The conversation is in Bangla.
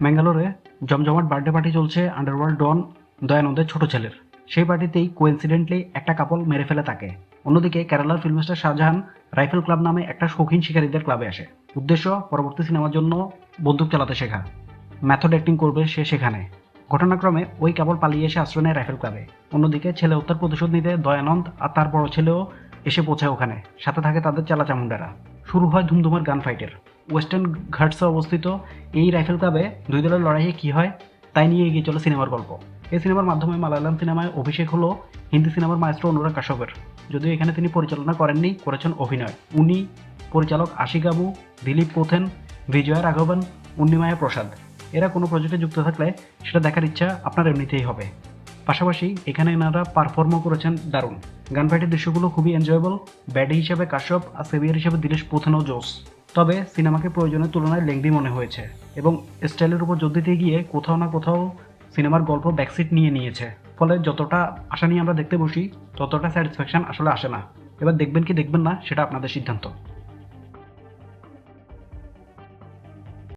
ম্যাঙ্গালোরে জমজমাট বার্থডে পার্টি চলছে আন্ডারওয়ার্ল্ড ডন দয়ানন্দের ছোট ছেলের। সেই পার্টিতেই কোইন্সিডেন্টলি একটা কাপল মেরে ফেলে তাকে। অন্যদিকে কেরালার ফিল্মস্টার শাহজাহান রাইফেল ক্লাব নামে একটা শৌখিন শিকারীদের ক্লাবে আসে। উদ্দেশ্য পরবর্তী সিনেমার জন্য বন্দুক চালাতে শেখা। মেথড অ্যাক্টিং করবে সে সেখানে। ঘটনাক্রমে ওই কাপল পালিয়ে এসে আশ্রয় নেয় রাইফেল ক্লাবে। অন্যদিকে ছেলে হত্যার প্রতিশোধ নিতে দয়ানন্দ আর তার বড় ছেলেও এসে পৌঁছায় ওখানে। সাথে থাকে তাদের চালাচামুন্ডারা। শুরু হয় ধুমধুমার গান ফাইটের। ওয়েস্টার্ন ঘাটসে অবস্থিত এই রাইফেল ক্লাবে দুই দলের লড়াইয়ে কী হয় তাই নিয়ে এগিয়ে চলে সিনেমার গল্প। এই সিনেমার মাধ্যমে মালায়ালাম সিনেমায় অভিষেক হলো হিন্দি সিনেমার মাইস্ট্রো অনুরাগ কাশ্যপের। যদিও এখানে তিনি পরিচালনা করেননি, করেছেন অভিনয়। উনি পরিচালক আশিক আবু, দিলীপ পোথেন, বিজয়া রাঘবন, উন্নিমায়া প্রসাদ এরা কোনো প্রজেক্টে যুক্ত থাকলে সেটা দেখার ইচ্ছা আপনার এমনিতেই হবে। পাশাপাশি এখানে এনারা পারফর্মও করেছেন দারুণ। গান ফাইটের দৃশ্যগুলো খুবই এনজয়েবল। ব্যাডি হিসেবে কাশ্যপ আর সেভিয়ার হিসেবে দিলেশ পোথেনও জোস। তবে সিনেমাকে প্রয়োজনের তুলনায় লেংদি মনে হয়েছে এবং স্টাইলের উপর জোর দিতে গিয়ে কোথাও না কোথাও সিনেমার গল্প ব্যাকসিট নিয়ে নিয়েছে। ফলে যতটা আশা নিয়ে আমরা দেখতে বসি ততটা স্যাটিসফ্যাকশন আসলে আসে না। এবার দেখবেন কি দেখবেন না সেটা আপনাদের সিদ্ধান্ত।